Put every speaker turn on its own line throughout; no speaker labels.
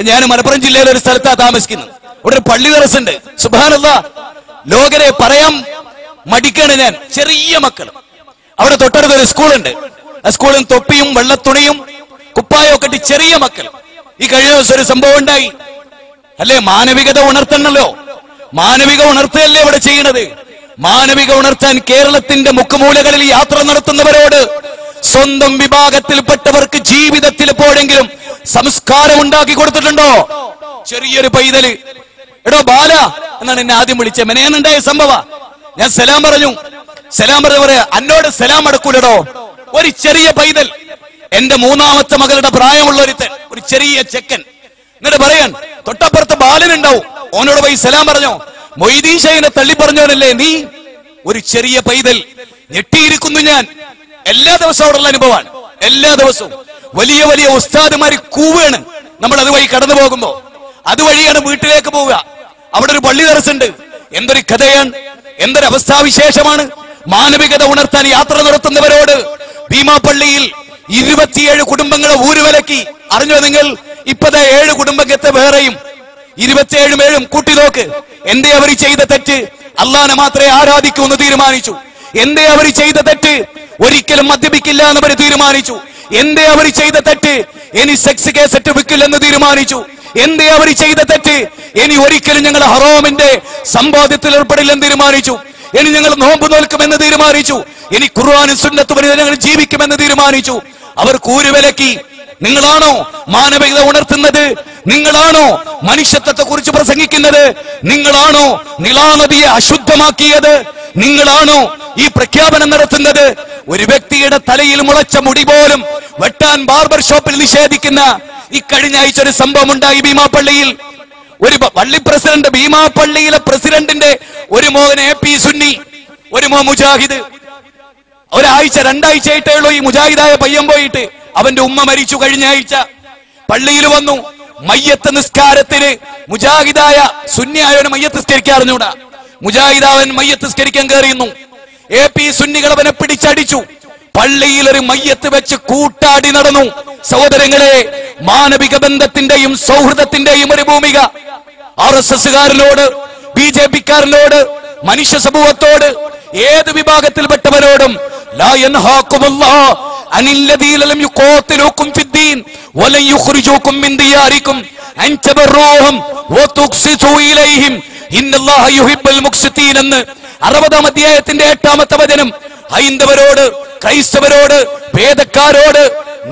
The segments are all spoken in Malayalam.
ഞാൻ മലപ്പുറം ജില്ലയിലെ ഒരു സ്ഥലത്താണ് താമസിക്കുന്നത്. ഇവിടെ ഒരു പള്ളി ദർസുണ്ട്. സുബ്ഹാനല്ലാഹ്, ലോകരെ പറയാൻ മടിക്കാണ് ഞാൻ. ചെറിയ മക്കൾ. അവിടെ തൊട്ടടുത്ത് ഒരു സ്കൂളുണ്ട്. ആ സ്കൂളിൽ തൊപ്പിയും വെള്ളത്തുണിയും കുപ്പായം ഒക്കെ ഇട്ട് ചെറിയ മക്കൾ. ഈ കഴിഞ്ഞ ദിവസം ഒരു സംഭവം ഉണ്ടായി. അല്ലേ, മാനവികത ഉണർത്തണല്ലോ. മാനവിക ഉണർത്തല്ലേ ഇവിടെ ചെയ്യണത്. മാനവിക ഉണർത്താൻ കേരളത്തിന്റെ മുക്കുമൂലകളിൽ യാത്ര നടത്തുന്നവരോട് സ്വന്തം വിഭാഗത്തിൽപ്പെട്ടവർക്ക് ജീവിതത്തിൽ എപ്പോഴെങ്കിലും സംസ്കാരം ഉണ്ടാക്കി കൊടുത്തിട്ടുണ്ടോ? ചെറിയൊരു പൈതല്, എടോ ബാല എന്നാണ് എന്നെ ആദ്യം വിളിച്ചത്. മെനയാനുണ്ടായ സംഭവ. ഞാൻ സലാം പറഞ്ഞു. സലാം പറഞ്ഞ പറയാ, എന്നോട് സലാം അടക്കൂലടോ. ഒരു ചെറിയ പൈതൽ, എന്റെ മൂന്നാമത്തെ മകളുടെ പ്രായമുള്ള ഒരുത്തൻ, ഒരു ചെറിയ ചെക്കൻ. എന്നിട്ട് പറയാൻ, തൊട്ടപ്പുറത്ത് ബാലനുണ്ടാവും, ഓനോട് പോയി സലാം പറഞ്ഞോ. മൊയ്തീൻ ഷൈനെ തള്ളി പറഞ്ഞോനല്ലേ നീ? ഒരു ചെറിയ പൈതൽ. ഞെട്ടിയിരിക്കുന്നു ഞാൻ. എല്ലാ ദിവസവും അവിടെയുള്ള അനുഭവമാണ്. എല്ലാ ദിവസവും വലിയ വലിയ ഉസ്താദുമാര് കൂവാണ് നമ്മൾ അതുവഴി കടന്നു പോകുമ്പോ. അതുവഴിയാണ് വീട്ടിലേക്ക് പോവുക. അവിടെ ഒരു പള്ളി ദർസുണ്ട്. എന്തൊരു കഥയാണ്, എന്തൊരു അവസ്ഥാവിശേഷമാണ്. മാനവികത ഉണർത്താൻ യാത്ര നടത്തുന്നവരോട് ഭീമാപ്പള്ളിയിൽ 27 കുടുംബങ്ങളെ ഊരുവിലക്കി. അറിഞ്ഞോ നിങ്ങൾ? ഇപ്പതാ 7 കുടുംബത്തെ വേറെയും 27 കൂട്ടി നോക്ക്. എന്തേ അവർ ചെയ്ത തെറ്റ്? അള്ളാനെ മാത്രമേ ആരാധിക്കൂ എന്ന് തീരുമാനിച്ചു. എന്തേ അവർ ചെയ്ത തെറ്റ്? ഒരിക്കലും മദ്യപിക്കില്ല എന്ന് അവർ തീരുമാനിച്ചു. എന്തേ അവർ ചെയ്ത തെറ്റ്? ഇനി സെക്സ് കേസറ്റ് വിൽക്കില്ലെന്ന് തീരുമാനിച്ചു. എന്തേ അവർ ചെയ്ത തെറ്റ്? ഇനി ഒരിക്കലും ഞങ്ങൾ ഹറാമിന്റെ സമ്പാദ്യത്തിൽ ഏർപ്പെടില്ലെന്ന് തീരുമാനിച്ചു. ഇനി ഞങ്ങൾ നോമ്പ് നോൽക്കുമെന്ന് തീരുമാനിച്ചു. ഇനി ഖുർആനും സുന്നത്തും ഞങ്ങൾ ജീവിക്കുമെന്ന് തീരുമാനിച്ചു. അവർ കൂരുവിലക്കി. നിങ്ങളാണോ മാനവികത ഉണർത്തുന്നത്? നിങ്ങളാണോ മനുഷ്യത്വത്തെ കുറിച്ച് പ്രസംഗിക്കുന്നത്? നിങ്ങളാണോ നിലാനദിയെ അശുദ്ധമാക്കിയത്? നിങ്ങളാണോ ഈ പ്രഖ്യാപനം നടത്തുന്നത്? ഒരു വ്യക്തിയുടെ തലയിൽ മുളച്ച മുടി പോലും വെട്ടാൻ ബാർബർ ഷോപ്പിൽ നിഷേധിക്കുന്ന ഈ കഴിഞ്ഞ ആഴ്ച ഒരു സംഭവം ഉണ്ടായി ഭീമാപ്പള്ളിയിൽ. ഒരു പള്ളി പ്രസിഡന്റ്, ഭീമാപ്പള്ളിയിലെ പ്രസിഡന്റിന്റെ ഒരു മോൻ AP സുന്നി, ഒരു മോ മുജാഹിദ്. ഒരാഴ്ച 2 ആഴ്ചയായിട്ടേ ഉള്ളൂ ഈ മുജാഹിദായ പയ്യൻ പോയിട്ട്. അവന്റെ ഉമ്മ മരിച്ചു കഴിഞ്ഞ ആഴ്ച. പള്ളിയിൽ വന്നു. മയ്യത്ത് നിസ്കാരത്തിന് മുജാഹിദായ സുന്നിയായവന് മയ്യത്ത് നിസ്കരിക്കാൻ അറിഞ്ഞൂടാ. മുജാഹിദാവൻ മയ്യത്ത് നിസ്കരിക്കാൻ കയറിയുന്നു. AP സുന്നികൾ അവനെ പിടിച്ചടിച്ചു. പള്ളിയിൽ ഒരു മയ്യത്ത് വെച്ച് കൂട്ടാടി നടന്നു. സഹോദരങ്ങളെ, മാനവിക ബന്ധത്തിന്റെയും സൗഹൃദത്തിന്റെയും ഒരു ഭൂമിക RSSകാരനോട്, BJPക്കാരനോട്, മനുഷ്യ സമൂഹത്തോട്, ഏത് വിഭാഗത്തിൽപ്പെട്ടവരോടും ലാ യൻഹാകുമുല്ലാഹു അനില്ലദീന ലം യുഖാതിലൂകും ഫിദ്ദീൻ വലൻ യുഖ്രിജൂകും മിൻ ദിയാരികും അൻ തബറൂഹും വതുഖ്സിതു ഇലൈഹിം ഇന്നല്ലാഹ യുഹിബ്ബുൽ മുഖ്സിതീൻ എന്ന് 60-ാം അധ്യായത്തിന്റെ 8-ാമത്തെ വചനം. ഹൈന്ദവരോട്, ക്രൈസ്തവരോട്, വേദക്കാരോട്,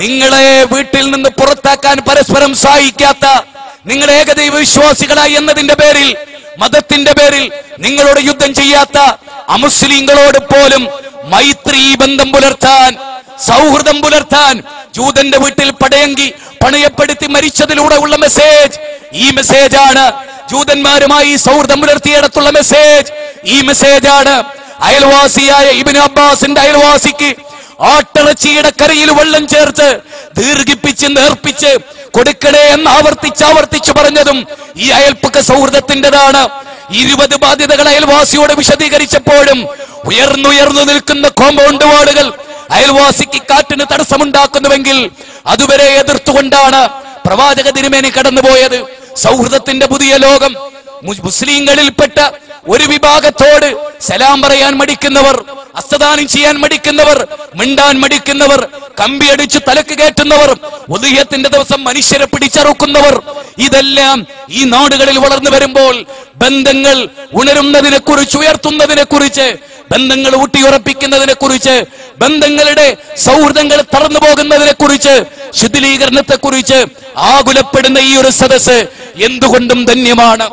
നിങ്ങളെ വീട്ടിൽ നിന്ന് പുറത്താക്കാൻ പരസ്പരം സഹായിക്കാത്ത, നിങ്ങൾ ഏകദൈവ വിശ്വാസികളായി എന്നതിന്റെ പേരിൽ, മതത്തിന്റെ പേരിൽ നിങ്ങളോട് യുദ്ധം ചെയ്യാത്ത അമുസ്ലിങ്ങളോട് പോലും മൈത്രി ബന്ധം പുലർത്താൻ, സൗഹൃദം പുലർത്താൻ, ജൂതന്റെ വീട്ടിൽ പണയപ്പെടുത്തി മരിച്ചതിലൂടെ ഉള്ള മെസ്സേജ് ഈ മെസ്സേജാണ്. ജൂതന്മാരുമായി സൗഹൃദം പുലർത്തിയിടത്തുള്ള മെസ്സേജ് ഈ മെസ്സേജാണ്. അയൽവാസിയായ ഇബ്നു അബ്ബാസിന്റെ അയൽവാസിക്ക് ആട്ടിറച്ചിയുടെ കരയിൽ വെള്ളം ചേർത്ത് ദീർഘിപ്പിച്ച് നേർപ്പിച്ച് കൊടുക്കണേ എന്ന് ആവർത്തിച്ച് പറഞ്ഞതും ഈ അയൽപ്പക്ക സൗഹൃദത്തിൻ്റെതാണ്. 20 ബാധ്യതകൾ അയൽവാസിയോട് വിശദീകരിച്ചപ്പോഴും ഉയർന്നുയർന്നു നിൽക്കുന്ന കോമ്പൗണ്ട് വാളുകൾ അയൽവാസിക്ക് കാറ്റിന് തടസ്സമുണ്ടാക്കുന്നുവെങ്കിൽ അതുവരെ എതിർത്തുകൊണ്ടാണ് പ്രവാചക തിരുമേനി കടന്നുപോയത്. സൗഹൃദത്തിന്റെ പുതിയ ലോകം. മുസ്ലിങ്ങളിൽപ്പെട്ട ഒരു വിഭാഗത്തോട് സലാം പറയാൻ മടിക്കുന്നവർ, അസ്തദാനം ചെയ്യാൻ മടിക്കുന്നവർ, മിണ്ടാൻ മടിക്കുന്നവർ, കമ്പിയടിച്ച് തലക്ക് കയറ്റുന്നവർ, ഉദ്ഹിയത്തിന്റെ ദിവസം മനുഷ്യരെ പിടിച്ചറുക്കുന്നവർ, ഇതെല്ലാം ഈ നാടുകളിൽ വളർന്നു വരുമ്പോൾ ബന്ധങ്ങൾ ഉണരുന്നതിനെ കുറിച്ച്, ഉയർത്തുന്നതിനെ കുറിച്ച്, ബന്ധങ്ങൾ ഊട്ടിയുറപ്പിക്കുന്നതിനെ കുറിച്ച്, ബന്ധങ്ങളുടെ സൗഹൃദങ്ങൾ തറന്നു പോകുന്നതിനെ കുറിച്ച്, ശിഥിലീകരണത്തെ കുറിച്ച് ആകുലപ്പെടുന്ന ഈ ഒരു സദസ്സ് എന്തുകൊണ്ടും ധന്യമാണ്.